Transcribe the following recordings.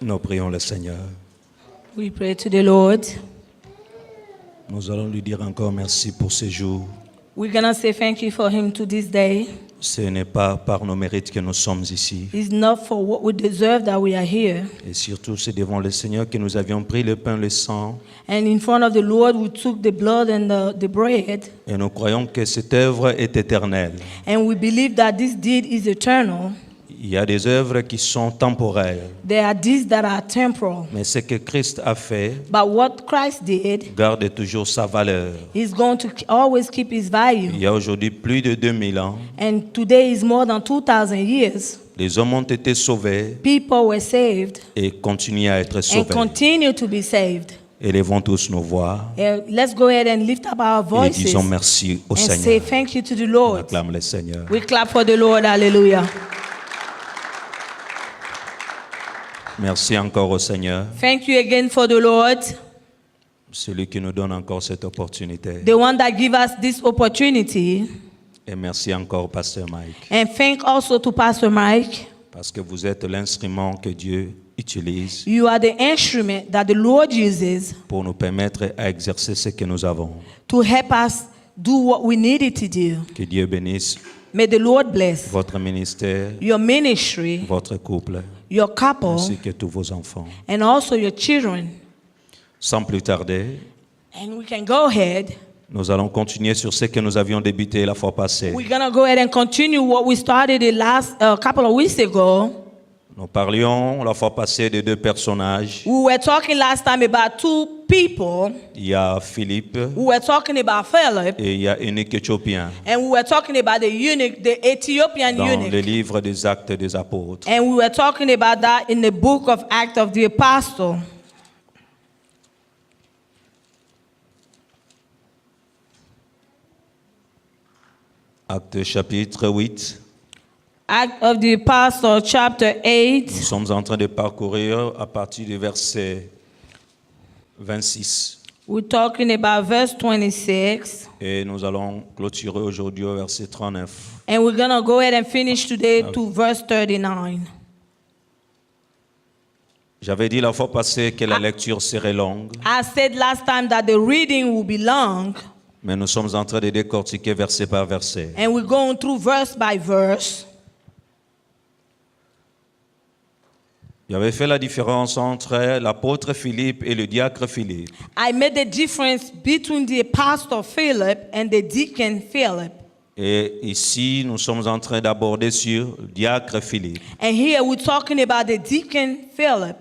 Nous prions le Seigneur. We pray to the Lord. Nous allons lui dire encore merci pour ce jour. We're going to say thank you for him to this day. Ce n'est pas par nos mérites que nous sommes ici. It's not for what we deserve that we are here. Et surtout, c'est devant le Seigneur que nous avions pris le pain, le sang. And in front of the Lord, we took the blood and the bread. Et nous croyons que cette œuvre est éternelle. And we believe that this deed is eternal. Il y a des œuvres qui sont temporaires. There are deeds that are temporal. Mais ce que Christ a fait But what Christ did garde toujours sa valeur. is going to always keep his value. Il y a aujourd'hui plus de 2000 ans. And today is more than 2,000 years. Les hommes ont été sauvés People were saved et continuent à être and sauvés. continue to be saved. Élevons tous nos voix Let's go ahead and lift up our et voices disons merci au and say Seigneur. thank you to the On Lord. acclame le Seigneur. We clap for the Lord. Hallelujah. Merci encore au Seigneur, Thank you again for the Lord, celui qui nous donne encore cette opportunité. the one that give us this opportunity. Et merci encore, Pasteur Mike, And thank also to Pastor Mike. parce que vous êtes l'instrument que Dieu utilise You are the instrument that the Lord uses pour nous permettre à exercer ce que nous avons. to help us do what we needed to do. Que Dieu bénisse May the Lord bless votre ministère, your ministry, votre couple, your couple, ainsi que tous vos enfants. and also your children. Sans plus tarder, And we can go ahead. nous allons continuer sur ce que nous avions débuté la fois passée. We're going to go ahead and continue what we started the last couple of weeks ago. Nous parlions la fois passée de deux personnages. We were talking last time about two people. Il y a Philippe We were talking about Philip, et il y a Eunuque éthiopien and we were talking about the eunuch, the Ethiopian dans le eunuch. livre des Actes des Apôtres. And we were talking about that in the book of Acts of the Apostle. Actes chapitre 8. Act of the Apostle, chapter 8. Nous sommes en train de parcourir à partir du verset 26. We're talking about verse 26. Et nous allons clôturer aujourd'hui au verset 39. And we're going to go ahead and finish today to verse 39. J'avais dit la fois passée que la lecture serait longue, I said last time that the reading will be long, mais nous sommes en train de décortiquer verset par verset. and we're going through verse by verse. J'avais fait la différence entre l'apôtre Philippe et le diacre Philippe. I made the difference between the apostle Philip and the deacon Philip. Et ici, nous sommes en train d'aborder sur le diacre Philippe, And here we're talking about the deacon Philip,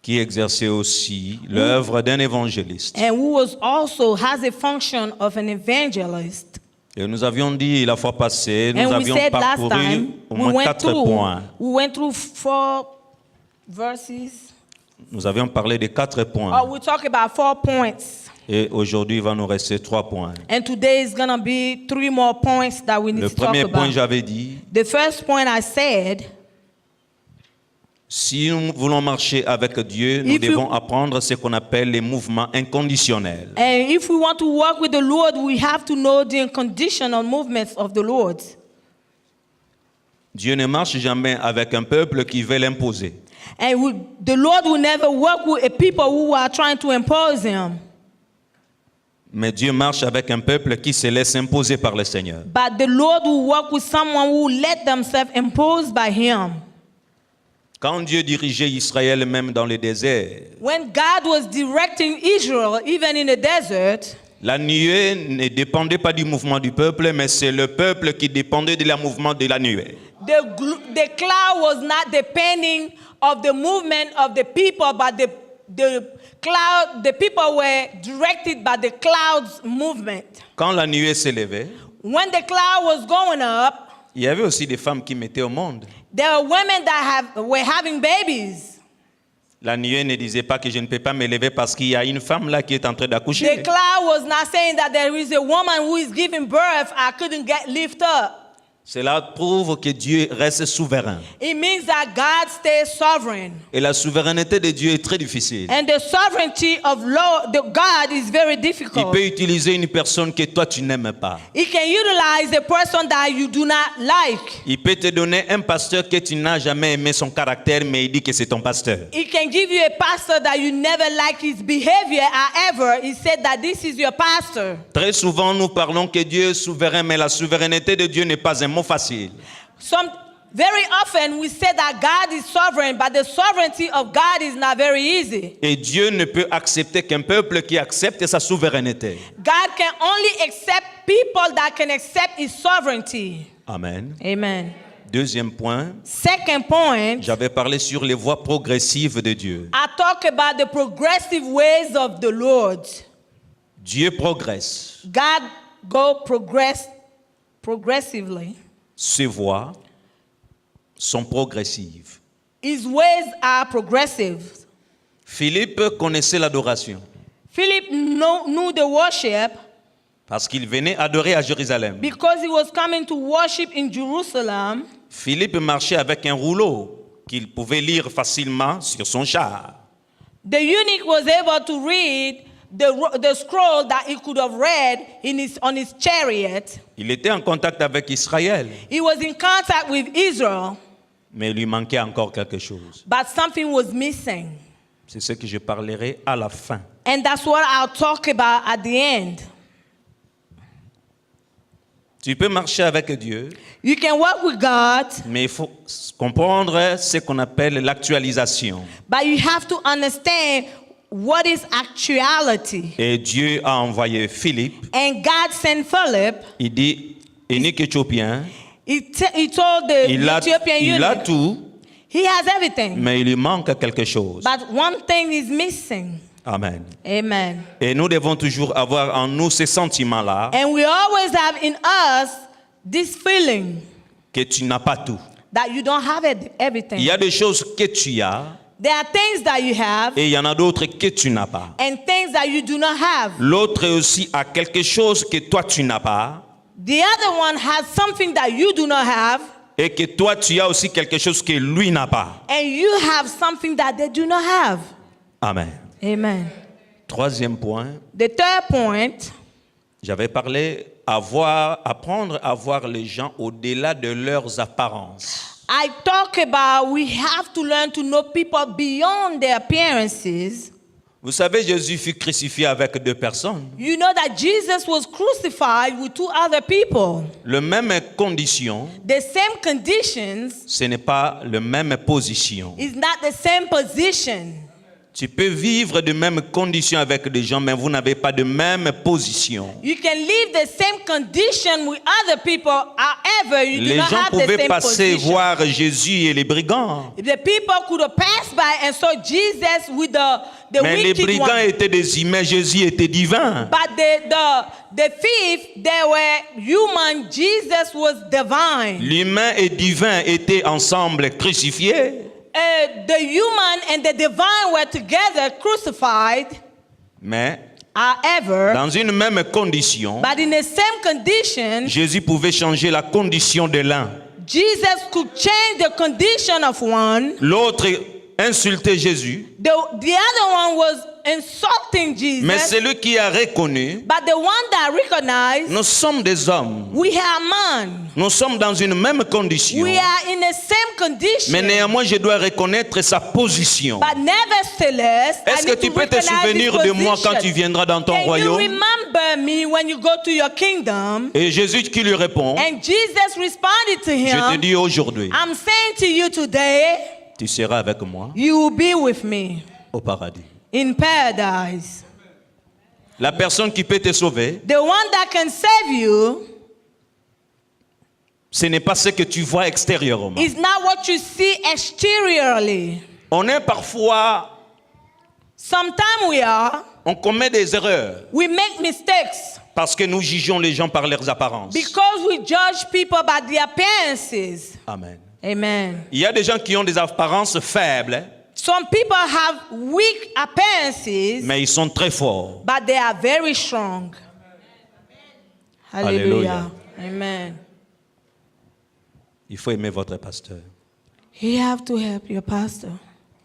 qui exerçait aussi l'œuvre d'un évangéliste. and who was also has a function of an evangelist. Et nous avions dit la fois passée, nous And we avions said last parcouru time au moins 4 points. we went through 4 verses. Nous avions parlé de 4 points. Oh, we talk about 4 points. Et aujourd'hui, il va nous rester 3 points. And today is going to be 3 more points that we need Le to talk premier point, about. j'avais dit, The first point I said, si nous voulons marcher avec Dieu, nous If you- devons apprendre ce qu'on appelle les mouvements inconditionnels. and if we want to work with the Lord, we have to know the unconditional movements of the Lord. Dieu ne marche jamais avec un peuple qui veut l'imposer. And the Lord will never work with a people who are trying to impose him. Mais Dieu marche avec un peuple qui se laisse imposer par le Seigneur. But the Lord will work with someone who let themselves impose by him. Quand Dieu dirigeait Israël même dans le désert, When God was directing Israel, even in the desert, la nuée ne dépendait pas du mouvement du peuple, mais c'est le peuple qui dépendait du mouvement de la nuée. the cloud was not depending of the movement of the people, but the cloud, the people were directed by the cloud's movement. Quand la nuée s'élevait, When the cloud was going up, il y avait aussi des femmes qui mettaient au monde. there were women that were having babies. La nuée ne disait pas que je ne peux pas m'élever parce qu'il y a une femme là qui est en train The d'accoucher. cloud was not saying that there is a woman who is giving birth, I couldn't lift up. Cela prouve que Dieu reste souverain. It means that God stays sovereign. Et la souveraineté de Dieu est très difficile. And the sovereignty of God is very Il difficult. peut utiliser une personne que toi tu n'aimes pas. He can utilize a person that you do not like. Il peut te donner un pasteur que tu n'as jamais aimé son caractère, mais il dit que c'est ton pasteur. He can give you a pastor that you never liked his behavior. However, he said that this is your pastor. Très souvent, nous parlons que Dieu est souverain, mais la souveraineté de Dieu n'est pas un mot facile. Very often we say that God is sovereign, but the sovereignty of God is not very easy. Et Dieu ne peut accepter qu'un peuple qui accepte sa souveraineté. God can only accept people that can accept his sovereignty. Amen. Amen. Deuxième point, Second point, j'avais parlé sur les voies progressives de Dieu. I talk about the progressive ways of the Lord. Dieu progresse. God progressively. Ses voies sont progressives. His ways are progressive. Philippe connaissait l'adoration Philip knew the worship parce qu'il venait adorer à Jérusalem. because he was coming to worship in Jerusalem. Philippe marchait avec un rouleau qu'il pouvait lire facilement sur son char. The eunuch was able to read the scroll that he could have read on his chariot. Il était en contact avec Israël, He was in contact with Israel, mais il lui manquait encore quelque chose. but something was missing. C'est ce que je parlerai à la fin. And that's what I'll talk about at the end. Tu peux marcher avec Dieu, You can work with God, mais il faut comprendre ce qu'on appelle l'actualisation. but you have to understand what is actuality. Et Dieu a envoyé Philippe. And God sent Philip. Il dit, eunuque éthiopien, He told the il a Ethiopian eunuch, tout, he has everything, mais il lui manque quelque chose. but one thing is missing. Amen. Amen. Et nous devons toujours avoir en nous ces sentiments-là, And we always have in us this feeling que tu n'as pas tout. that you don't have Il everything. y a des choses que tu as There are things that you have et il y en a d'autres que tu n'as pas. and things that you do not have. L'autre aussi a quelque chose que toi tu n'as pas The other one has something that you do not have, et que toi tu as aussi quelque chose que lui n'a pas. and you have something that they do not have. Amen. Amen. Troisième point, The third point, j'avais parlé apprendre à voir les gens au-delà de leurs apparences. I talk about we have to learn to know people beyond their appearances. Vous savez, Jésus fut crucifié avec deux personnes. You know that Jesus was crucified with two other people. Les mêmes conditions, The same conditions ce n'est pas la même position. is not the same position. Tu peux vivre de mêmes conditions avec des gens, mais vous n'avez pas de même position. You can live the same condition with other people, however, you do Les not gens have the pouvaient same passer position. voir Jésus et les brigands. The people could have passed by and saw Jesus with the Mais les wicked brigands one. étaient des humains, Jésus était divin. But the thief, they were human, Jesus was divine. L'humain et divin étaient ensemble crucifiés. The human and the divine were together crucified, Mais however, dans une même condition, but in the same condition, Jésus pouvait changer la condition de l'un. Jesus could change the condition of one. L'autre insultait Jésus, The other one was insulting Jesus, mais celui qui a reconnu, but the one that recognized, nous sommes des hommes, we are man. nous sommes dans une même condition, We are in the same condition. mais néanmoins je dois reconnaître sa position. But nevertheless, Est-ce I que need tu to peux te recognize souvenir his de moi quand position. tu viendras dans ton Can you royaume? remember me when you go to your kingdom? Et Jésus qui lui répond, And Jesus responded to je te him, dis aujourd'hui, I'm saying to you today, tu seras avec moi you will be with me au paradis. in paradise. La personne qui peut te sauver, The one that can save you ce n'est pas ce que tu vois extérieurement. is not what you see exteriorly. On est parfois, Sometimes on commet des erreurs we make mistakes parce que nous jugeons les gens par leurs apparences. because we judge people by their appearances. Amen. Amen. Il y a des gens qui ont des apparences faibles, Some people have weak appearances, mais ils sont très forts. but they are very strong. Hallelujah. Hallelujah. Amen. Il faut aimer votre pasteur. You have to help your pastor.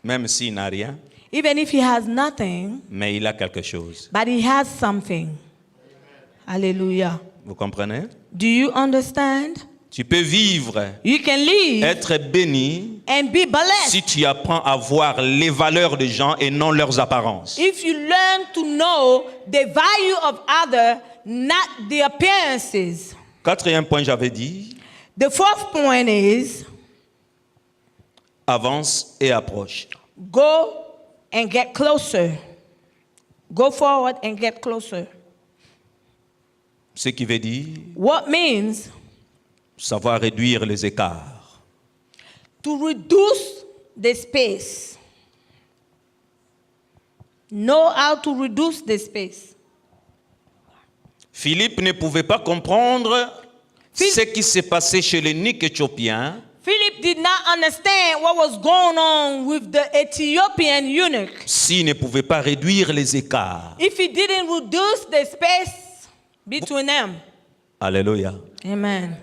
Même s'il n'a rien, Even if he has nothing, mais il a quelque chose. but he has something. Hallelujah. Vous comprenez? Do you understand? Tu peux vivre, You can live être béni, and be blessed si tu apprends à voir les valeurs des gens et non leurs apparences. if you learn to know the value of others, not the appearances. Quatrième point, j'avais dit, The fourth point is avance et approche. go and get closer. Go forward and get closer. Ce qui veut dire What means savoir réduire les écarts. to reduce the space. Know how to reduce the space. Philippe ne pouvait pas comprendre Phil- ce qui s'est passé chez l'eunuque éthiopien Philip did not understand what was going on with the Ethiopian eunuch s'il ne pouvait pas réduire les écarts. if he didn't reduce the space between them. Alléluia. Amen.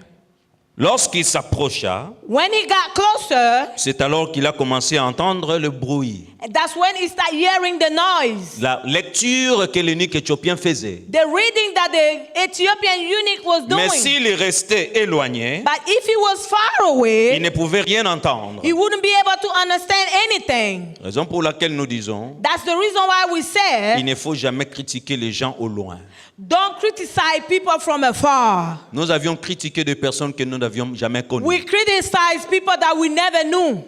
Lorsqu'il s'approcha, When he got closer, c'est alors qu'il a commencé à entendre le bruit. that's when he started hearing the noise. La lecture que l'eunuque éthiopien faisait. The reading that the Ethiopian eunuch was Mais doing. s'il restait éloigné, But if he was far il away, ne pouvait rien entendre. he wouldn't be able to understand anything. Raison pour laquelle nous disons, That's the reason why we il say, ne faut jamais critiquer les gens au loin. don't criticize people from afar. Nous avions critiqué des personnes que nous n'avions jamais connues. We criticize people that we never knew.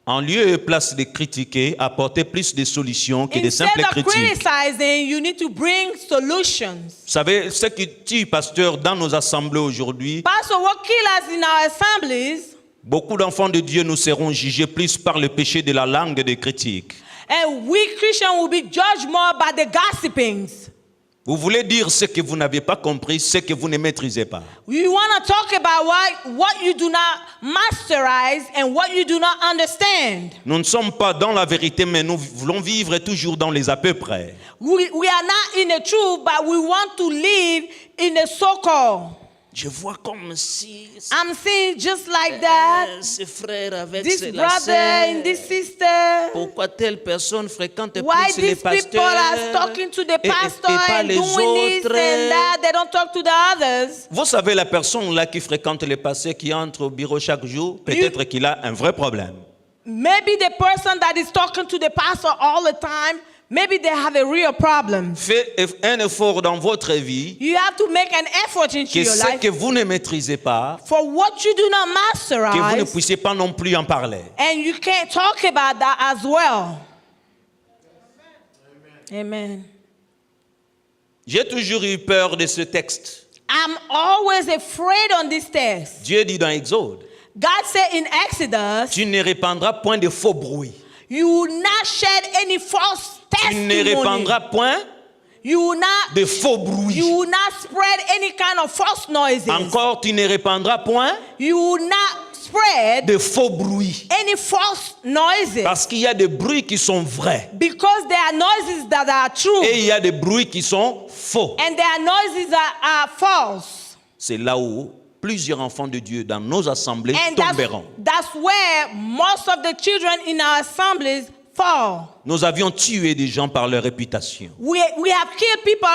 En lieu et place de critiquer, apporter plus de solutions que de Instead simples of critiques. criticizing, you need to bring solutions. Vous savez, ce qui tue, pasteur, dans nos assemblées aujourd'hui, Pastor, what kills us in our assemblies, beaucoup d'enfants de Dieu nous seront jugés plus par le péché de la langue des critiques. and we Christians will be judged more by the gossipings. Vous voulez dire ce que vous n'avez pas compris, ce que vous ne maîtrisez pas. We want to talk about what you do not masterize and what you do not understand. Nous ne sommes pas dans la vérité, mais nous voulons vivre toujours dans les à peu près. We are not in the truth, but we want to live in the so-called. Je vois comme si I'm seeing just like that. ce frère avec This la brother sœur, and this sister. pourquoi telle personne fréquente Why plus les these people are pasteurs talking to the et pastor pas and les doing this autres? and that? They don't talk to the others. Vous savez, la personne là qui fréquente les pasteurs, qui entre au bureau chaque jour, peut-être qu'il a un vrai problème. Maybe the person that is talking to the pastor all the time, maybe they have a real problem. Faites un effort dans votre vie You have to make an effort into que your ce life que vous ne maîtrisez pas, for what you do not que vous ne masterize, puissiez pas non plus en parler. and you can't talk about that as well. Amen. J'ai toujours eu peur de ce texte. I'm always afraid on this test. Dieu dit dans Exode, God said in Exodus, tu ne répandras point de faux bruits. you will not shed any false Tu ne testimony. répandras point You will not, de faux bruits. you will not spread any kind of false noises. Encore, tu ne répandras point You will not spread de faux bruits. any false noises. Parce qu'il y a des bruits qui sont vrais. Because there are noises that are true. Et il y a des bruits qui sont faux. And there are noises that are false. C'est là où plusieurs enfants de Dieu dans nos assemblées And tomberont. that's where most of the children in our assemblies fall. Nous avions tué des gens par leur réputation. We have killed people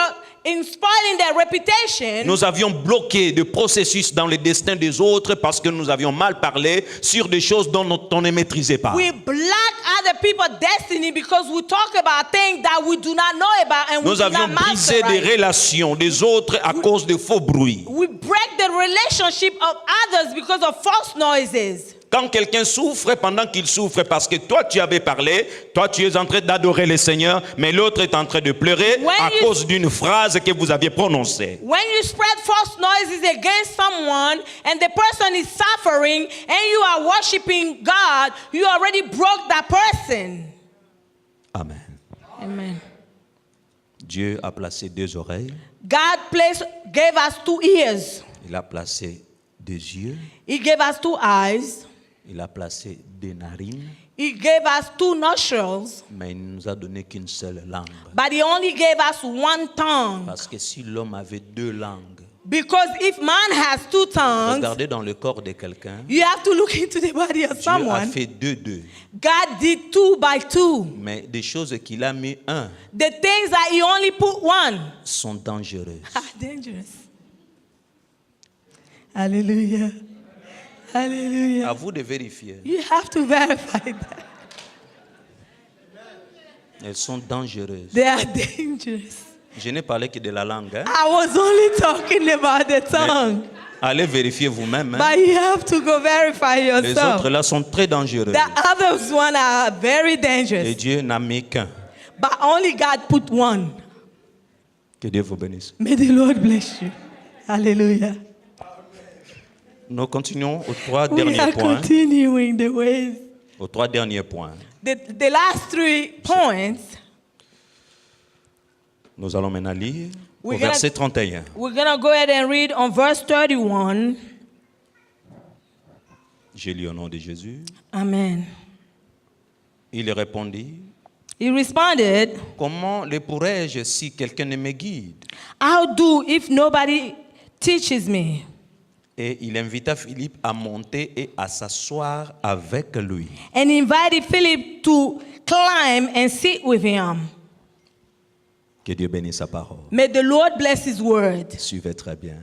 in spoiling their reputation. Nous avions bloqué des processus dans le destin des autres parce que nous avions mal parlé sur des choses dont on ne maîtrisait pas. We block other people's destiny because we talk about things that we do not know about and we Nous do avions not brisé des masterize. relations des autres à cause de faux bruits. We break the relationship of others because of false noises. Quand quelqu'un souffre, pendant qu'il souffre, parce que toi tu avais parlé, toi tu es en train d'adorer le Seigneur, mais l'autre est en train de pleurer When à you- cause d'une phrase que vous aviez prononcée. When you spread false noises against someone and the person is suffering and you are worshiping God, you already broke that person. Amen. Amen. Dieu a placé deux oreilles, God gave us 2 ears. il a placé deux yeux, He gave us 2 eyes. il a placé des narines, He gave us 2 nostrils. mais il ne nous a donné qu'une seule langue. But he only gave us 1 tongue. Parce que si l'homme avait 2 langues, Because if man has two tongues, Regardez dans le corps de quelqu'un. you have to look into the body of Dieu a someone. fait deux. God did 2 by 2. Mais des choses qu'il a mis un The things that he only put one sont dangereuses. are dangerous. Hallelujah. Hallelujah. À vous de vérifier. You have to verify that. Elles sont dangereuses. They are dangerous. Je n'ai parlé que de la langue. Hein? I was only talking about the tongue. Allez vérifier vous-même. Hein? But you have to go verify Les yourself. autres là sont très dangereux. The others one are very Et dangerous. Dieu n'a mis qu'un. But only God put one. Que Dieu vous bénisse. May the Lord bless you. Hallelujah. Nous continuons aux 3 We derniers are points. continuing the ways. Aux 3 derniers points. The last 3 points, Nous allons maintenant lire au We're gonna- verset 31. we're going to go ahead and read on verse 31. J'ai lu au nom de Jésus. Amen. Il répondit, He responded, comment le pourrais-je si quelqu'un ne me guide? I'll do if nobody teaches me. Et il invita Philippe à monter et à s'asseoir avec lui. And he invited Philip to climb and sit with him. Que Dieu bénisse sa parole. May the Lord bless his word. Suivez très bien.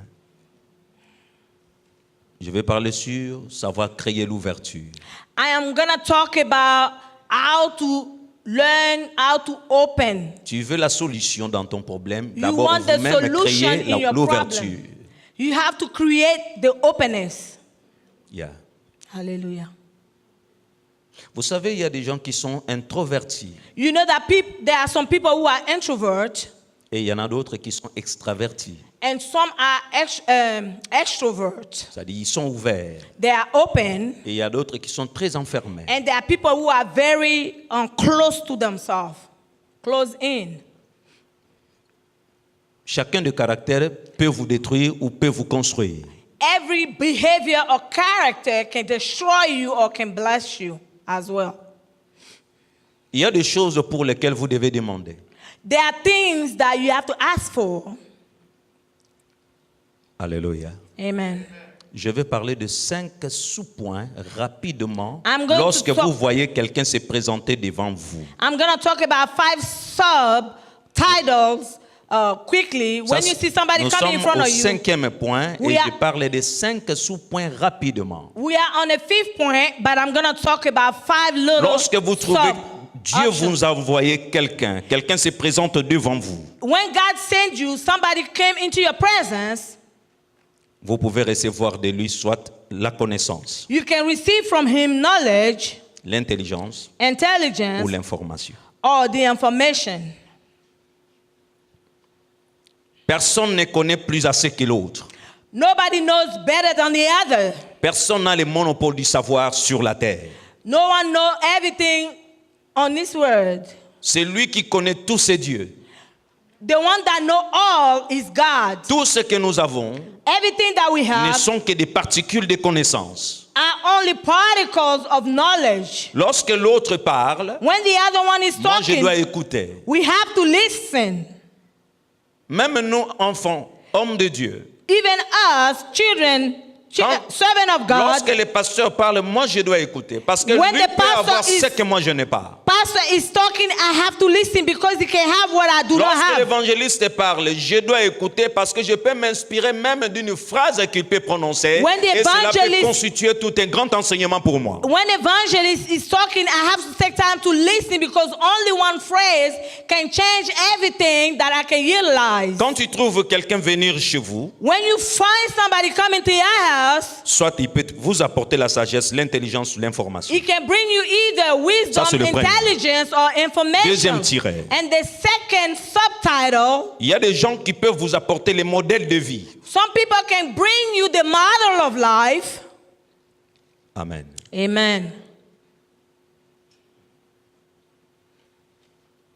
Je vais parler sur savoir créer l'ouverture. I am going to talk about how to learn how to open. Tu veux la solution dans ton problème, You d'abord want the vous-même solution créer in your l'ouverture. problem. You have to create the openness. Yeah. Hallelujah. Vous savez, il y a des gens qui sont introvertis You know that there are some people who are introverts et il y en a d'autres qui sont extravertis. and some are extroverts. C'est-à-dire ils sont ouverts They are open, et il y a d'autres qui sont très enfermés. and there are people who are very close to themselves, close in. Chacun de caractère peut vous détruire ou peut vous construire. Every behavior or character can destroy you or can bless you as well. Il y a des choses pour lesquelles vous devez demander. There are things that you have to ask for. Alléluia. Amen. Je vais parler de 5 sous-points rapidement I'm going to lorsque talk- vous voyez quelqu'un se présenter devant vous. I'm going to talk about 5 subtitles quickly. Ça, When you see somebody nous coming in sommes front au of you, 5e point We et are- je parle de 5 sous-points rapidement. we are on the 5th point, but I'm going to talk about 5 little Lorsque vous trouvez Dieu options. vous a envoyé quelqu'un se présente devant vous, When God sent you, somebody came into your presence, vous pouvez recevoir de lui soit la connaissance, you can receive from him knowledge, l'intelligence intelligence, ou l'information. or the information. Personne ne connaît plus assez que l'autre. Nobody knows better than the other. Personne n'a le monopole du savoir sur la terre. No one knows everything on this world. C'est lui qui connaît tous ces dieux. The one that knows all is God. Tout ce que nous avons Everything that we ne have sont que des particules de connaissance. are only particles of knowledge. Lorsque l'autre parle, When the other one is moi je dois talking, écouter. we have to listen. Même nous, enfants, hommes de Dieu, Even us, children, Quand- servant of God, lorsque le pasteur parle, moi je dois écouter. Parce que When lui the peut pastor avoir is- ce que moi je n'ai pas. pastor is talking, I have to listen because he can have what I do not Lorsque have. l'évangéliste parle, je dois écouter parce que je peux m'inspirer même d'une phrase qu'il peut prononcer. When the Et cela peut evangelist- constituer tout un grand enseignement pour moi. When evangelist is talking, I have to take time to listen because only one phrase can change everything that I can utilize. Quand tu trouves quelqu'un venir chez vous, When you find somebody coming to your house, soit il peut vous apporter la sagesse, l'intelligence ou l'information. he can bring you either wisdom, Ça, c'est le premier. intelligence, or information. Deuxième tiret. And the second subtitle, Il y a des gens qui peuvent vous apporter les modèles de vie. some people can bring you the model of life. Amen. Amen.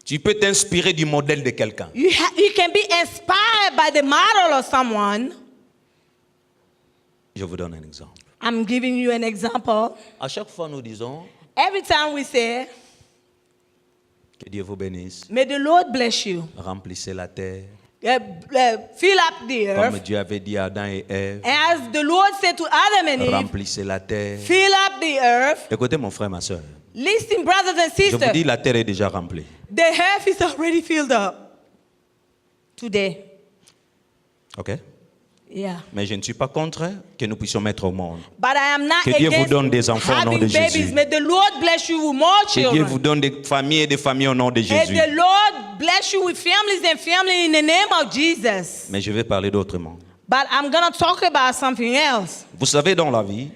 Tu peux t'inspirer du modèle de quelqu'un. You can be inspired by the model of someone. Je vous donne un exemple. I'm giving you an example. À chaque fois, nous disons Every time we say, que Dieu vous bénisse, may the Lord bless you, remplissez la terre, fill up the Comme earth. Dieu avait dit à Adam et Ève, As the Lord said to Adam and Eve, remplissez la terre. fill up the earth. Écoutez mon frère, ma soeur. Listen, brothers and Je vous dis, sisters, la terre est déjà remplie. the earth is already filled up today. Ok? Yeah. Mais je ne suis pas contre que nous puissions mettre au monde. But I am not Que Dieu vous against donne des enfants au nom having de babies. Jésus. May the Lord bless you with more Que Dieu vous children. donne des familles et des familles au nom de May Jésus. the Lord bless you with families and family in the name of Jesus. Mais je vais parler d'autrement. But I'm going to talk about something else. Vous savez, dans la vie,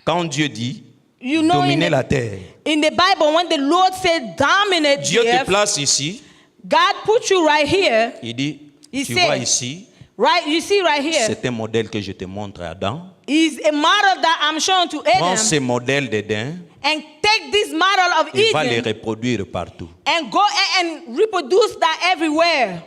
quand Dieu dit You know, dominer la terre, in the Bible, when the Lord said dominate Dieu the te earth, place ici, God put you right here. il dit, He tu said, vois ici, Right, you see right here, c'est un modèle que je te montre à Adam. is a model that I'm showing to Prends Adam, ces modèles d'Éden and take this model of et va les Eden reproduire partout. and go and reproduce that everywhere.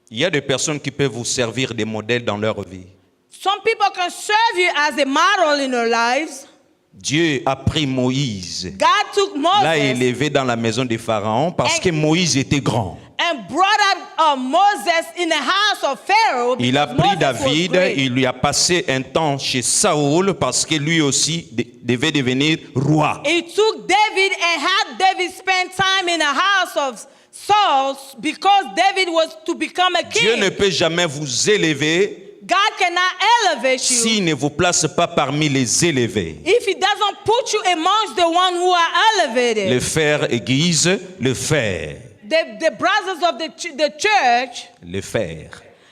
Il y a des personnes qui peuvent vous servir des modèles dans leur vie. Some people can serve you as a model in their lives. Dieu a pris Moïse, God took l'a Moses élevé dans la maison des pharaons parce que Moïse était grand. and brought up Moses in the house of Pharaoh. Il a because pris Moses was David, great. il lui a passé un temps chez Saoul parce que lui aussi devait devenir roi. He took David and had David spend time in the house of Saul because David was to become a Dieu ne king. peut jamais vous élever God cannot elevate you s'il ne vous place pas parmi les élevés. if he doesn't put you amongst the one who are elevated. Le fer aiguise le fer. The brothers of the church, Le fer.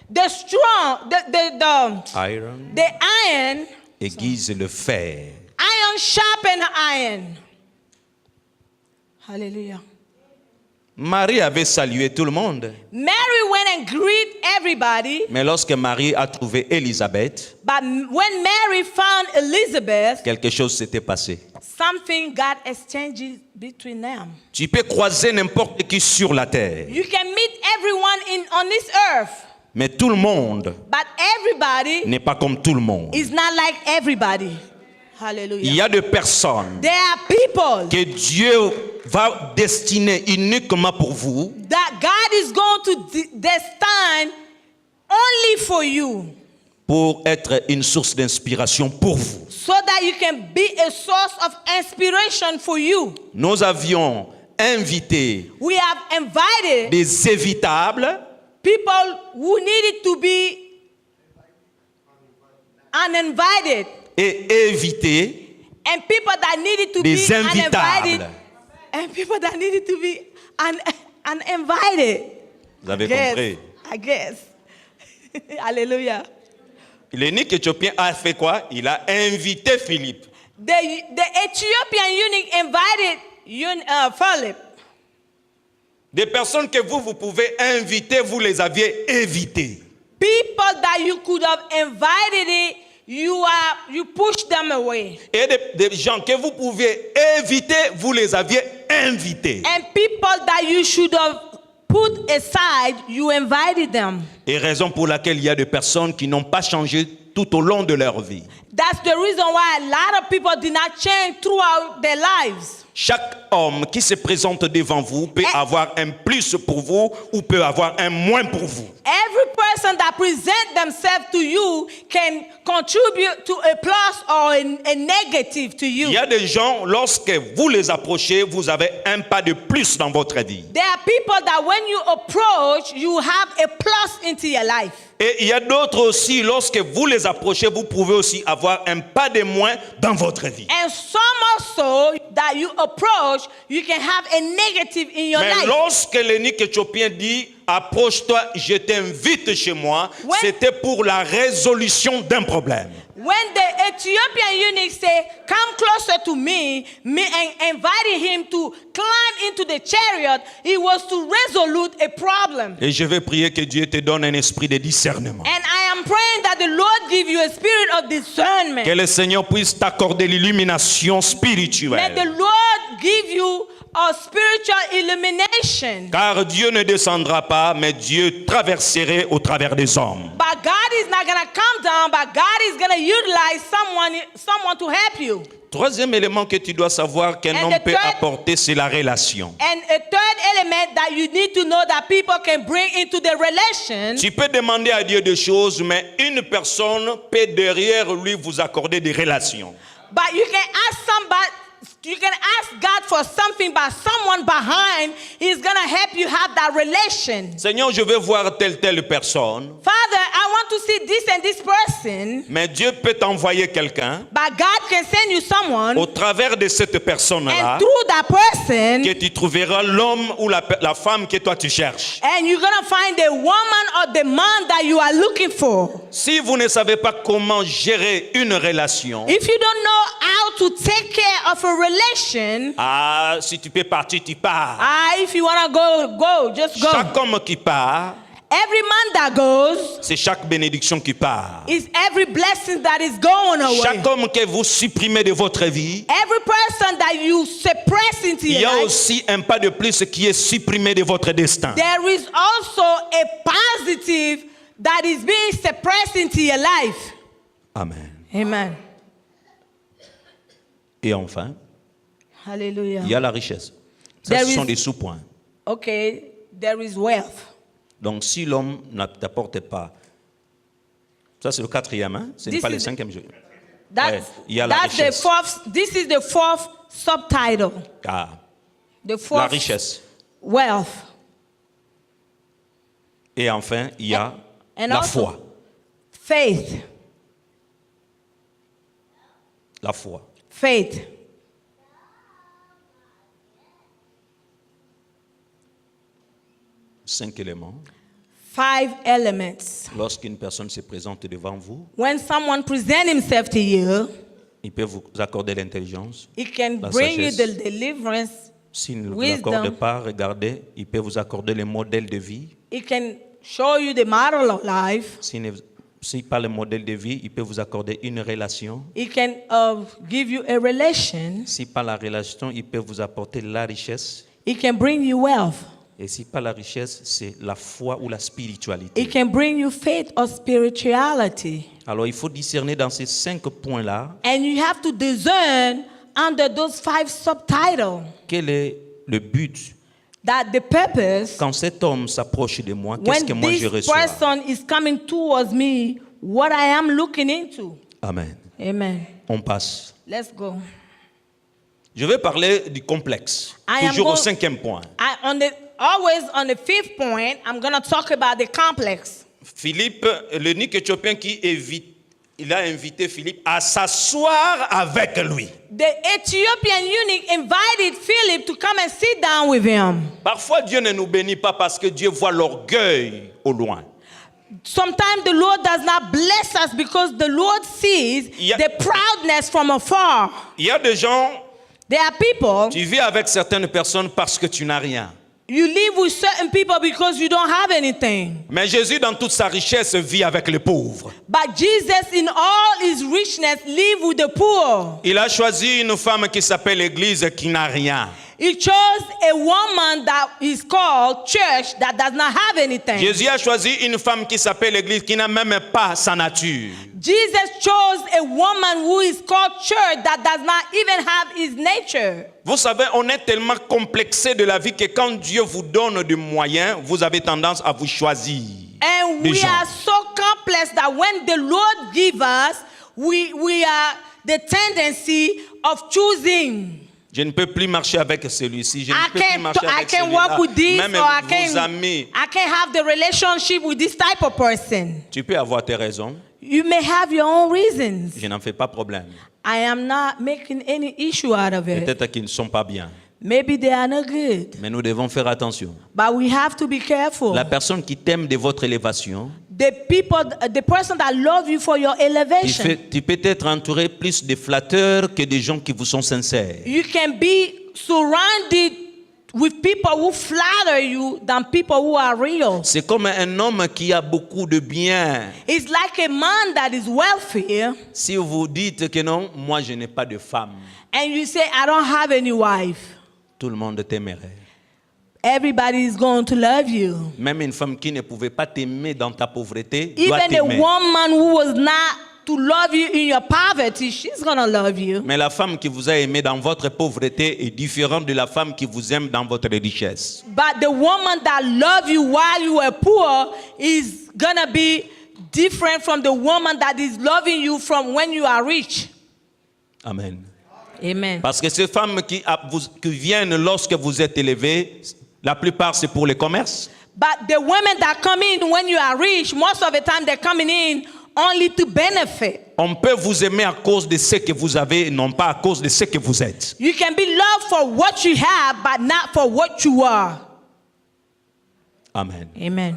the strong, Iron the iron, aiguise le fer. iron sharpen iron. Hallelujah. Marie avait salué tout le monde. Mary went and greeted everybody, Mais lorsque Marie a trouvé Élisabeth, but when Mary found Elizabeth, quelque chose s'était passé. something got exchanged between them. Tu peux croiser n'importe qui sur la terre, You can meet everyone on this earth, mais tout le monde but everybody n'est pas comme tout le monde. is not like everybody. Il Hallelujah. y a des personnes There are people que Dieu va destiner uniquement pour vous, that God is going to destine only for you, pour être une source d'inspiration pour vous. so that you can be a source of inspiration for you. Nous avions invité We have invited des évitables people who needed to be uninvited et évité and people that needed to des be uninvited invitables. and people that needed to be uninvited. Vous avez compris? I guess. Hallelujah. L'eunuque éthiopien a fait quoi? Il a invité Philippe. The Ethiopian eunuch invited Philip. Des personnes que vous pouvez inviter, vous les aviez évitées. People that you could have invited, you push them away. Et des gens que vous pouviez éviter, vous les aviez invités. And people that you should have put aside, you invited them. Et raison pour laquelle il y a des personnes qui n'ont pas changé tout au long de leur vie. That's the reason why a lot of people did not change throughout their lives. Chaque homme qui se présente devant vous peut avoir un plus pour vous ou peut avoir un moins pour vous. Every person that presents themselves to you can contribute to a plus or a negative to you. Il y a des gens, lorsque vous les approchez, vous avez un pas de plus dans votre vie. There are people that when you approach, you have a plus into your life. Et il y a d'autres aussi, lorsque vous les approchez, vous pouvez aussi avoir un pas de moins dans votre vie. And some also that you approach, you can have a negative in your Mais life. lorsque l'eunuque éthiopien dit « Approche-toi, je t'invite chez moi », c'était pour la résolution d'un problème. When the Ethiopian eunuch said, "Come closer to me," and invited him to climb into the chariot, it was to resolve a problem. Et je vais prier que Dieu te donne un esprit de discernement. And I am praying that the Lord give you a spirit of discernment. Que le Seigneur puisse t'accorder l'illumination May spirituelle. the Lord give you a spiritual illumination. Car Dieu ne descendra pas, mais Dieu traverserait au travers des hommes. But But God is not going to come down, but God is going to utilize someone to help you. Troisième élément que tu dois savoir qu'un And homme the peut third- apporter, c'est la relation. And a third element that you need to know that people can bring into the relation, Tu peux demander à Dieu des choses, mais une personne peut derrière lui vous accorder des relations. but you can ask somebody, you can ask God for something, but someone behind is going to help you have that relation. Seigneur, je veux voir telle personne, Father, I want to see this and this person, mais Dieu peut t'envoyer quelqu'un but God can send you someone, au travers de cette personne-là and through that person, que tu trouveras l'homme ou la femme que toi tu cherches. and you're going to find the woman or the man that you are looking for. Si vous ne savez pas comment gérer une relation, If you don't know how to take care of a relation, si tu peux partir, tu pars. if you want to go, just go. Chaque homme qui part, Every man that goes c'est chaque bénédiction qui part. is every blessing that is going away. Chaque homme que vous supprimez de votre vie, Every person that you suppress into il y your a life, aussi un pas de plus qui est supprimé de votre destin. there is also a positive that is being suppressed into your life. Amen. Amen. Et enfin, Hallelujah. il y a la richesse. Ça, There ce sont is- des sous-points. Okay, there is wealth. Donc, si l'homme ne t'apporte pas, ça c'est le quatrième, hein? Ce n'est This pas le is- cinquième. That's, Ouais, il y a la that's the richesse. fourth. This is the fourth subtitle. The La fourth richesse. wealth. Et enfin, il y a And la also- foi. Faith. La foi. Faith. Cinq éléments. 5 elements. Lorsqu'une personne se présente devant vous, When someone presents himself to you, il peut vous accorder l'intelligence. he can La bring you sagesse. the deliverance. S'il ne vous Wisdom. accorde pas, regardez, il peut vous accorder les modèles de vie. He can show you the model of life. Si pas le modèle de vie, il peut vous accorder une relation. He can give you a relation. Si pas la relation, il peut vous apporter la richesse. He can bring you wealth. Et si pas la richesse, c'est la foi ou la He spiritualité. can bring you faith or spirituality. Alors il faut discerner dans ces 5 points-là, And you have to discern under those 5 subtitles quel est le but. that the purpose, Quand cet homme s'approche de moi, qu'est-ce que when moi this je reçois? person is coming towards me, what I am looking into. Amen. Amen. On passe. Let's go. Je vais parler du complexe. I am Toujours au going- 5e point. Always on the 5th point, I'm going to talk about the complex. Philippe, l'eunuque éthiopien il a invité Philippe à s'asseoir avec lui. The Ethiopian eunuch invited Philip to come and sit down with him. Parfois, Dieu ne nous bénit pas parce que Dieu voit l'orgueil au loin. Sometimes the Lord does not bless us because the Lord sees Yeah. the proudness from afar. Il y a des gens, There are people, tu vis avec certaines personnes parce que tu n'as rien. you live with certain people because you don't have anything. Mais Jésus, dans toute sa richesse, vit avec les pauvres. But Jesus, in all his richness, live with the poor. Il a choisi une femme qui s'appelle Église qui n'a rien. He chose a woman that is called church that does not have anything. Jésus a choisi une femme qui s'appelle Église qui n'a même pas sa nature. Jesus chose a woman who is called church that does not even have his nature. Vous savez, on est tellement complexé de la vie que quand Dieu vous donne des moyens, vous avez tendance à vous choisir. And Des we gens. are so complex that when the Lord gives us, we are the tendency of choosing. Je ne peux plus marcher avec celui-ci. Je ne peux plus I marcher avec can't work with this, celui-là. Même or vos amis. I can't have the relationship with this type of person. Tu peux avoir tes raisons. You may have your own reasons. Je n'en fais pas problème. I am not making any issue out of it. Peut-être qu'ils ne sont pas bien. Maybe they are not good. Mais nous devons faire attention. But we have to be careful. La personne qui t'aime de votre élévation, The person that love you for your elevation. tu peux être entouré plus de flatteurs que de gens qui vous sont sincères. You can be surrounded with people who flatter you than people who are real. C'est comme un homme qui a beaucoup de biens. It's like a man that is wealthy Si vous dites que non, moi je n'ai pas de femme, and you say, I don't have any wife. tout le monde t'aimerait. everybody is going to love you. Même une femme qui ne pouvait pas t'aimer dans ta pauvreté doit Even a t'aimer. woman who was not to love you in your poverty, she's going to love you. Mais la femme qui vous a aimé dans votre pauvreté est différente de la femme qui vous aime dans votre richesse. But the woman that loved you while you were poor is going to be different from the woman that is loving you from when you are rich. Amen. Amen. Parce que ces femmes qui viennent lorsque vous êtes élevé, la plupart c'est pour le commerce. But the women that come in when you are rich, most of the time they're coming in only to benefit. On peut vous aimer à cause de ce que vous avez et non pas à cause de ce que vous êtes. You can be loved for what you have, but not for what you are. Amen. Amen.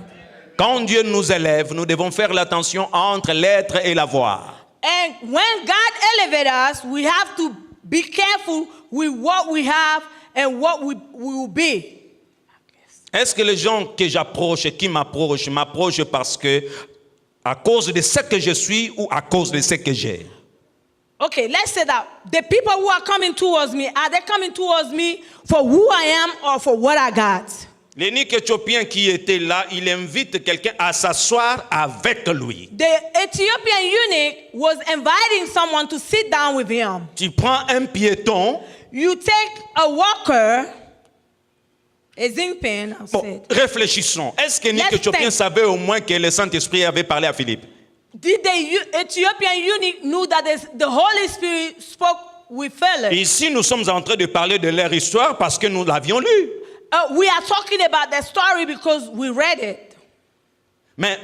Quand Dieu nous élève, nous devons faire l'attention entre l'être et l'avoir. And when God elevates us, we have to be careful with what we have and what we will be. Est-ce que les gens que j'approche et qui m'approchent parce que à cause de ce que je suis ou à cause de ce que j'ai? Okay, let's say that the people who are coming towards me, are they coming towards me for who I am or for what I got? L'unique Éthiopien qui était là, il invite quelqu'un à s'asseoir avec lui. The Ethiopian eunuch was inviting someone to sit down with him. Tu prends un piéton. You take a walker, a zinpin, I'll say Bon, it. réfléchissons. Est-ce que l'unique Let's Éthiopien think. savait au moins que le Saint-Esprit avait parlé à Philippe? Did the Ethiopian eunuch knew that the Holy Spirit spoke with Philip? Ici, nous sommes en train de parler de leur histoire parce que nous l'avions lu. We are talking about the story because we read it. Mais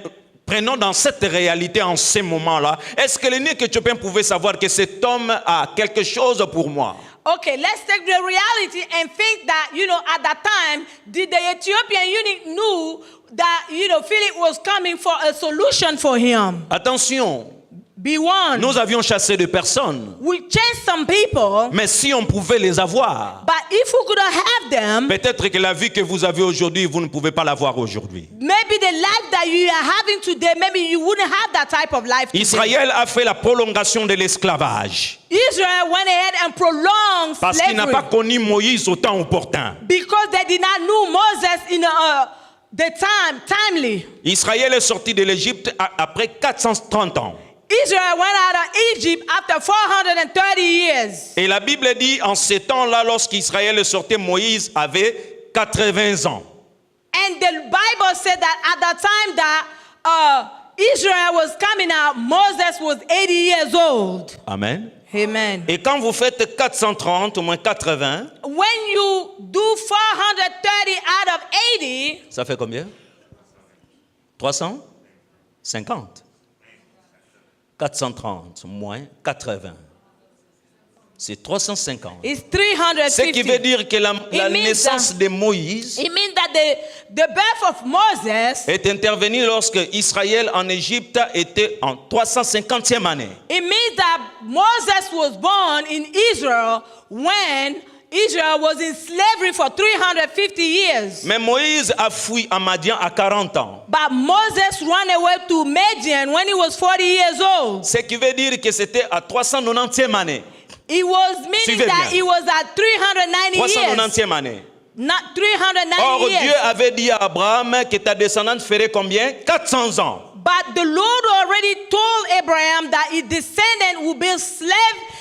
prenons dans cette réalité en ce moment-là. Est-ce que l'unique Éthiopien pouvait savoir que cet homme a quelque chose pour moi? Okay, let's take the reality and think that, at that time, did the Ethiopian eunuch knew that, Philip was coming for a solution for him? Attention, Be one. nous avions chassé des personnes. We chased some people, Mais si on pouvait les avoir, but if we couldn't have them, peut-être que la vie que vous avez aujourd'hui, vous ne pouvez pas l'avoir aujourd'hui. maybe the life that you are having today, maybe you wouldn't have that type of life today. Israël a fait la prolongation de l'esclavage Israel went ahead and prolonged parce qu'il n'a slavery pas connu Moïse au temps opportun. because they did not know Moses in the timely. Israël est sorti de l'Égypte après 430 ans. Israel went out of Egypt after 430 years. Et la Bible dit, en ces temps-là, lorsqu'Israël sortait, Moïse avait 80 ans. And the Bible said that at the time that Israel was coming out, Moses was 80 years old. Amen. Amen. Et quand vous faites 430 au moins 80, When you do 430 out of 80, ça fait combien? 350. 430 moins 80. C'est 350. it's Ce qui veut 350. dire que la means naissance that- de Moïse It means that the birth of Moses, est intervenue lorsque Israël en Égypte était en 350e année. it means that Moses was born in Israel when Israel was in slavery for 350 years. Mais Moïse a fui à Madian à 40 ans. But Moses ran away to Midian when he was 40 years old. Ce qui veut dire que c'était à 390e année. It was meaning Suivez that bien. he was at 390 years. 390e année. Not 390 Or, years. Dieu avait dit à Abraham que ta descendance ferait combien? 400 ans. But the Lord already told Abraham that his descendant would be slave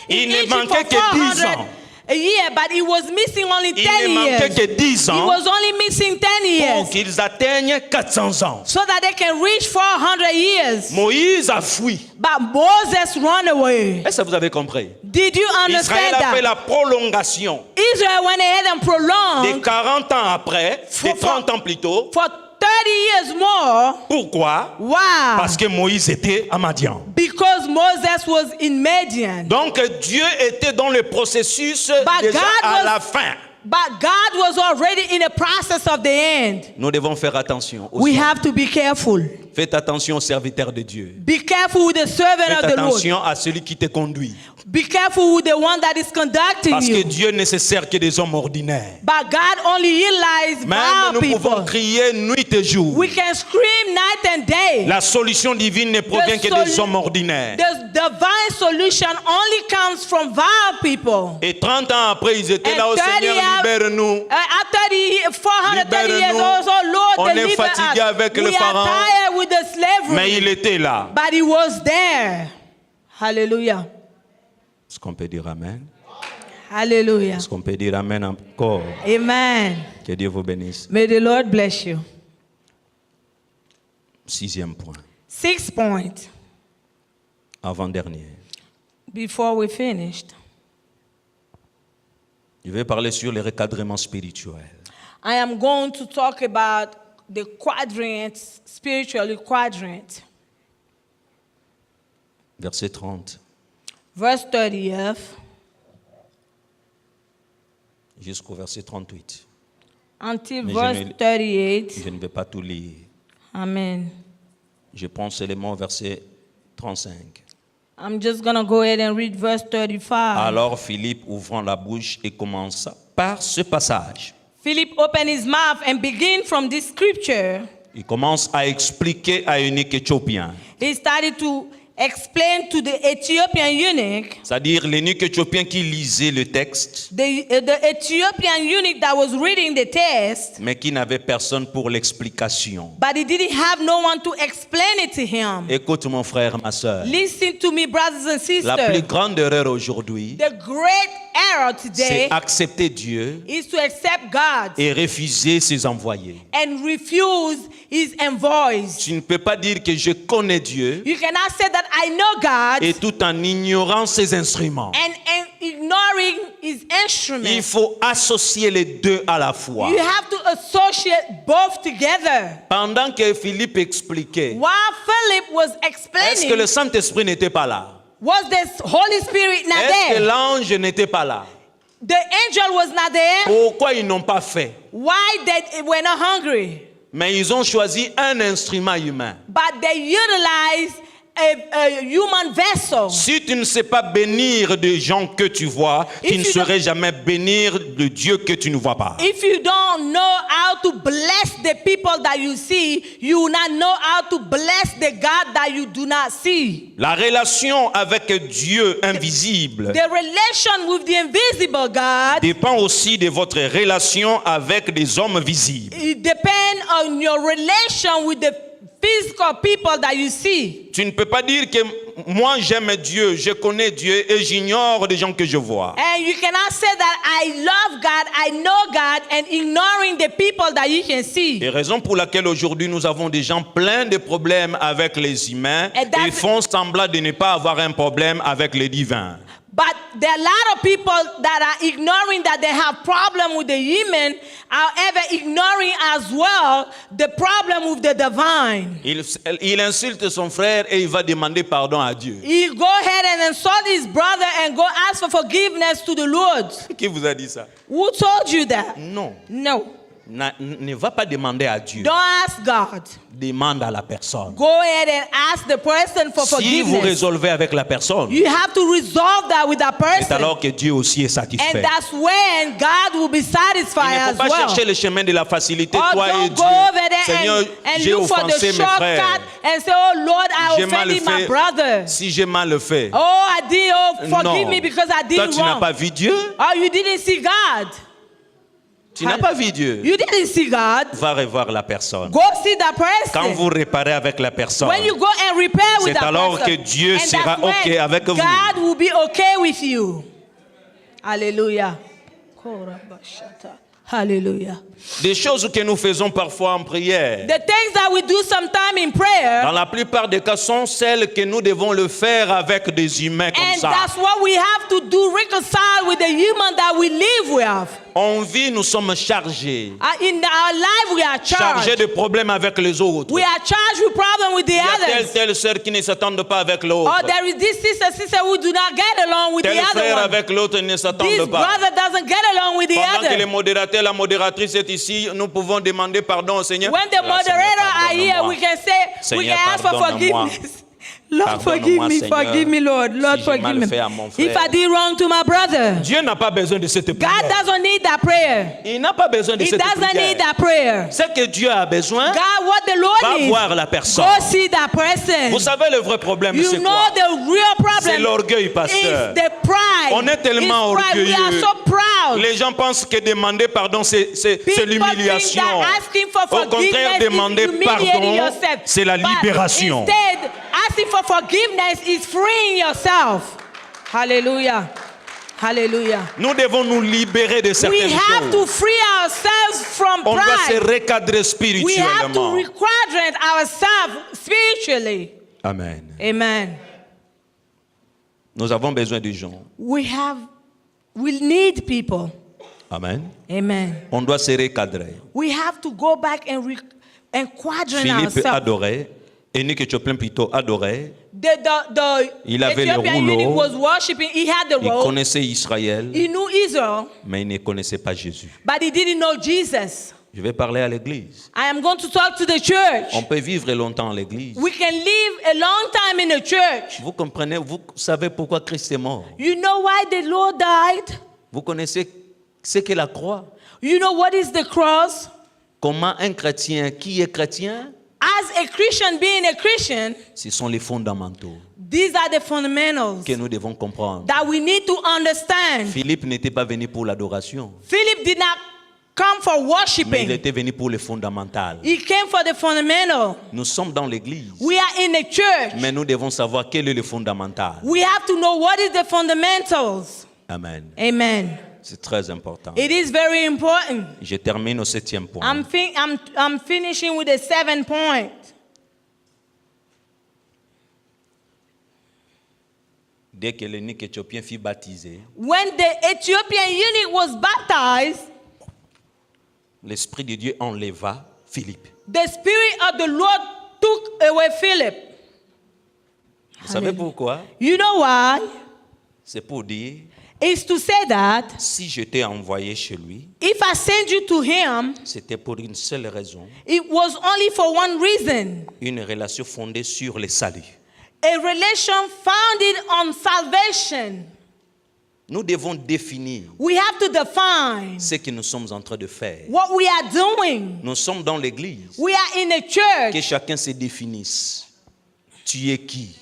in Il ne Egypt manquait for que 10 400 ans. a year, but he was missing only 10 Il ne manquait years. que 10 He ans was only missing 10 pour years qu'ils atteignent 400 ans. so that they can reach 400 years. Moïse a fui. But Moses ran away. Est-ce que vous avez compris? Did you Israël understand a fait that? la prolongation Israel went ahead and de prolonged 40 ans après, de 30 ans plus tôt. for 30 years more. Pourquoi? Wow. Parce que Moïse était à Madian. Because Moses was in Midian. Donc Dieu était dans le processus But déjà God à was- la fin. But God was already in the process of the end. Nous devons faire attention. We have to be careful. Faites attention aux serviteurs de Dieu. Be careful with the servant Faites of the Lord. attention à celui qui te conduit. Be careful with the one that is conducting Parce que you. Dieu ne se sert que des hommes ordinaires. But God only utilizes Même vile nous pouvons people. crier nuit et jour. We can scream night and day. La solution divine ne provient que des hommes ordinaires. The divine solution only comes from vile people. Et 30 ans après, ils étaient là, au Seigneur, libère-nous. After 430 years Libère-nous. old, oh Lord, On est deliver fatigué us. avec le We are Pharaon. tired with the slavery. Mais il était là. But he was there. Hallelujah. Est-ce qu'on peut dire Amen? Hallelujah. Est-ce qu'on peut dire Amen encore? Amen. Que Dieu vous bénisse. May the Lord bless you. 6e point, 6 point avant-dernier. before we finished. Je vais parler sur les recadrements spirituels. I am going to talk about the quadrants, spiritual quadrant. Verset 30 Verse 30th jusqu'au verset 38. until Mais verse 38. Je ne vais pas tout lire. Amen. Je prends seulement verset 35. I'm just going to go ahead and read verse 35. Alors Philippe ouvrant la bouche et commença par ce passage. Philip opened his mouth and began from this scripture. Il commence à expliquer à un eunuque éthiopien. He started to explain to the Ethiopian eunuch, C'est-à-dire l'eunuque éthiopien qui lisait le texte, the Ethiopian eunuch that was reading the text, mais qui n'avait personne pour l'explication. but he didn't have no one to explain it to him. Écoute mon frère, ma soeur. Listen to me, brothers and La plus sisters. grande erreur aujourd'hui, The great error c'est today accepter Dieu is to accept God et refuser ses envoyés. and refuse his envoys. Tu ne peux pas dire que je connais Dieu You cannot say that I know God et tout en ignorant ses instruments. and ignoring his Il instruments. faut associer les deux à la fois. You have to associate both together. Pendant que Philippe expliquait, While Philip was est-ce que explaining, le Saint-Esprit n'était pas là? was the Holy Spirit not Est-ce que there? l'ange n'était pas là? The angel was not there. Pourquoi ils n'ont pas fait? Why they were not hungry? Mais ils ont choisi un instrument humain. But they utilized a human vessel. Si tu ne sais pas bénir des gens que tu vois, tu If ne you saurais jamais bénir le Dieu que tu ne vois pas. If you don't know how to bless the people that you see, you will not know how to bless the God that you do not see. La relation avec Dieu invisible The relation with the invisible God, dépend aussi de votre relation avec des hommes visibles. it depends on your relation with the physical people that you see. Tu ne peux pas dire que moi j'aime Dieu, je connais Dieu et j'ignore des gens que je vois. And you cannot say that I love God, I know God, and ignoring the people that you can see. Et raison pour laquelle aujourd'hui nous avons des gens pleins de problèmes avec les humains And that's- et ils font semblant de ne pas avoir un problème avec les divins. But there are a lot of people that are ignoring that they have problem with the human, however ignoring as well the problem with the divine. Il insulte son frère et il va demander pardon à Dieu. He go ahead and insult his brother and go ask for forgiveness to the Lord. Qui vous a dit ça? Who told you that? Non. No. Ne va pas demander à Dieu. Don't ask God. Demande à la personne. Go ahead and ask the person for Si vous forgiveness. résolvez avec la personne, You have to resolve that with that c'est person. alors que Dieu aussi est And satisfait. that's when God will be Il satisfied ne faut as pas well. chercher le chemin de la facilité, Or toi et don't Dieu. go over there Seigneur, and j'ai look for the offensé mes frères. shortcut and say, oh Lord, I J'ai mal offended my fait. brother. Si j'ai mal fait. Oh, I did. Oh, forgive Non. me because I Toi, did tu n'as wrong. pas vu Dieu. Oh, you didn't see God. Tu n'as pas vu Dieu. You didn't see God. Va revoir la personne. Go see that Quand person. vous réparez avec la personne, When you go and repair with c'est that alors person, que Dieu and sera that's when OK avec vous. God will be okay with you. Hallelujah. Hallelujah. Des choses que nous faisons parfois en prière, The things that we do sometime in prayer, dans la plupart des cas, sont celles que nous devons le faire avec des humains comme and ça. that's what we have to do, reconcile with the human that we live with. En vie, nous sommes chargés. In our life, we are Chargés charged. de problèmes avec les autres. We are charged with problems with the Il y a others. telle sœur qui ne s'attendent pas avec l'autre. Or there is this sister who do not get along with the Tel frère other one. avec l'autre ne This s'attendent pas. brother doesn't get along with the Pendant que le other. modérateur, la modératrice est ici, nous pouvons demander pardon au Seigneur. When the Ah, Seigneur, moderator are here, pardonne-moi. we can say, we Seigneur, can ask for pardonne-moi. forgiveness. Lord, forgive Pardonne-moi, me, Seigneur, forgive me, Lord. Lord, si j'ai forgive mal me. fait à mon If frère. I did wrong to my brother, Dieu n'a pas besoin de cette God prière. doesn't need that prayer. Il n'a pas besoin de He cette doesn't need prière. that prayer. Ce que Dieu a besoin, God, what the va Lord needs, voir la personne. go see that person. Vous savez le vrai problème, You c'est know quoi? the real C'est problem l'orgueil, pasteur. is the pride. On est tellement It's pride. We are orgueilleux. so proud. Les gens pensent que demander pardon, c'est People l'humiliation. think that asking for Au contraire, forgiveness demander is humiliating pardon, yourself. c'est la But libération. instead, asking for forgiveness is freeing yourself. Hallelujah. Hallelujah. Nous devons nous libérer de We certaines have to choses. free ourselves from On doit se pride. recadrer We have to spirituellement. requadrant ourselves spiritually. Amen. Amen. Nous avons besoin de gens. We need people. Amen. Amen. On doit se recadrer. We have to go back and quadrant Philippe ourselves. adorait. Enoch Chopin plutôt adorait. The Il avait le Ethiopian rouleau. eunuch was worshiping. He had the Il robe. connaissait Israël, He knew Israel, mais il ne connaissait pas Jésus. but he didn't know Jesus. Je vais parler à l'église. I am going to talk to the church. On peut vivre longtemps à l'église. We can live a long time in the church. Vous comprenez, vous savez pourquoi Christ est mort. You know why the Lord died? Vous connaissez ce qu'est la croix. You know what is the cross? Comment un chrétien qui est chrétien, As a Christian, being a Christian, ce sont les fondamentaux these are the fundamentals que nous devons comprendre. that we need to understand. Philippe n'était pas venu pour l'adoration, Philip did not come for mais il worshiping. était venu pour les fondamentaux. He came for the fundamental. Nous sommes dans l'église, We are in the church. mais nous devons savoir quel est le fondamental. We have to know what is the fundamentals. Amen. Amen. C'est très important. It is very important. Je termine au 7e point. I'm finishing with the 7th point. Dès que l'eunuque éthiopien fut baptisé, When the Ethiopian eunuch was baptized, l'Esprit de Dieu enleva Philippe. the Spirit of the Lord took away Philip. Vous savez pourquoi? You know why? C'est pour dire, It's to say that si je t'ai envoyé chez lui, if I send you to him, c'était pour une seule raison, it was only for one reason. une relation fondée sur le salut. A relation founded on salvation. Nous devons définir We have to define ce que nous sommes en train de faire. what we are doing. Nous sommes dans l'église. We are in a Que church, chacun se définisse. Tu es qui?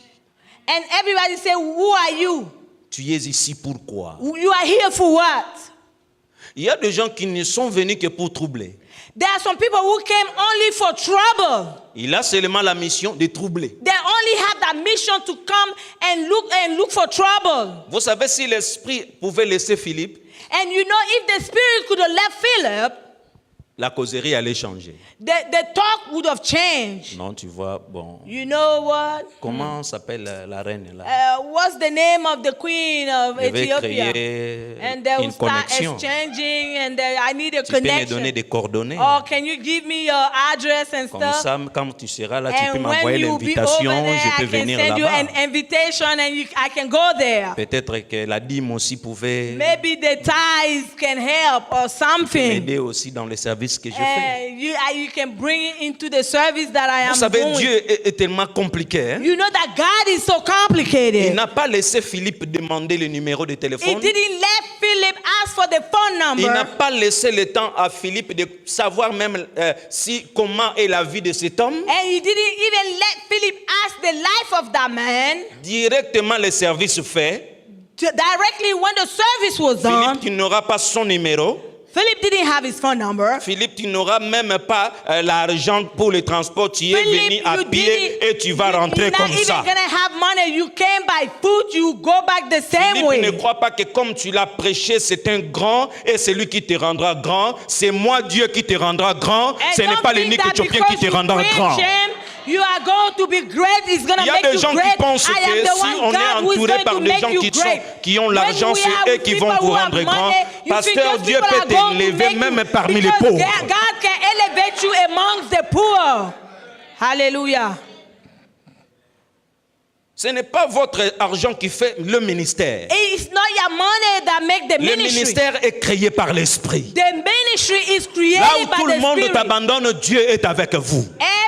and everybody say, who are you? Tu es ici pourquoi? You are here for what? Il y a des gens qui ne sont venus que pour troubler. There are some people who came only for trouble. Il a seulement la mission de troubler. They only have that mission to come and look for trouble. Vous savez, si l'Esprit pouvait laisser Philippe, And you know, if the Spirit could have left Philip, la causerie allait changer. the talk would have changed. Non, tu vois, bon. You know what? Comment s'appelle la reine là? What's the name of the queen of Je vais Ethiopia? créer And they will une start connexion. exchanging, and I need a Tu peux me connection. donner des coordonnées. Oh, can you give me your address and Comme stuff? ça, quand tu seras là, tu peux And m'envoyer when you be over l'invitation, there, je peux I can venir send you là-bas. an invitation, and I can go there. Peut-être que la dîme aussi pouvait Maybe the tithes can help or something. m'aider aussi dans le service que je fais. And you can bring it into the service that I Vous am savez, doing. Dieu est tellement compliqué. Hein? You know that God is so Il complicated. n'a pas laissé Philippe demander le numéro de He téléphone. didn't let Philip ask for the phone Il n'a number. pas laissé le temps à Philippe de savoir même comment est la vie de cet homme. And he didn't even let Philip ask the life of that man. Directement, le service fait. Directly when the service was done, Philippe, tu n'auras pas son numéro. Philip didn't have his phone number. Philippe, tu n'auras même pas l'argent pour le transport. Tu es venu à pied et tu vas rentrer comme ça. You're not even gonna have money. You came by foot. You go back the same Philippe ne way. croit pas que comme tu l'as prêché, c'est un grand et c'est lui qui te rendra grand. C'est moi, Dieu, qui te rendra grand. And Ce n'est don't pas think l'unique that Éthiopien qui because te you rendra preach grand. him, you are going to be great. It's going to Il y a make des you gens qui great. pensent I am que the si one on est God who is entouré going par to des make gens you qui great. ont l'argent, When we c'est are eux qui with vont people vous who have rendre grand. money, you Pasteur, think those Dieu people peut are going to t'élever make même you- parmi les because pauvres. God can elevate you amongst the poor. Hallelujah. Ce n'est pas votre argent qui fait le ministère. It's not your money that make the Le ministry. ministère est créé par l'Esprit. The ministry is created Là où by tout the le monde Spirit. t'abandonne, Dieu est avec vous.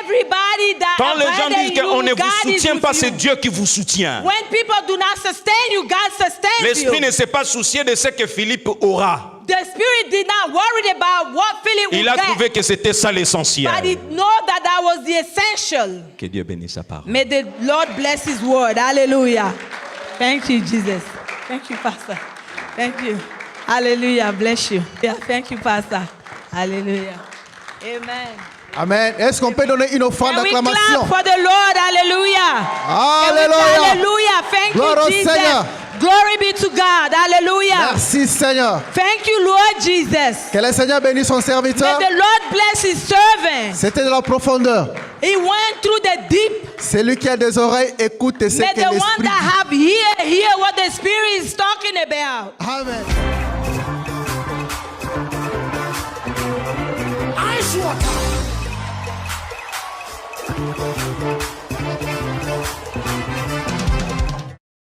everybody that Quand les gens abandon disent qu'on you, ne vous God is soutient with pas, you. c'est Dieu qui vous soutient. When people do not sustain you, God sustains L'Esprit you. ne s'est pas soucié de ce que Philippe aura. The Spirit did not worry about what Philip Il would a get, trouvé que c'était ça l'essentiel. but he know that that was the essential. Que Dieu bénisse sa parole. May the Lord bless His word. Hallelujah. Thank you, Jesus. Thank you, Pastor. Thank you. Hallelujah. Bless you. Yeah, thank you, Pastor. Hallelujah. Amen. Amen. Est-ce qu'on peut donner une offrande Can we d'acclamation? clap for the Lord? Hallelujah. Can we- Alléluia. Hallelujah. Thank Gloire you, au Jesus. Seigneur. Glory be to God. Hallelujah. Merci Seigneur. Thank you, Lord Jesus. Que le Seigneur bénisse son May serviteur. the Lord bless His servant. C'était de la profondeur. He went through the deep. Celui qui a des oreilles, écoute ce May que the one l'Esprit that dit. have hear what the Spirit is talking about. Amen. Ice water.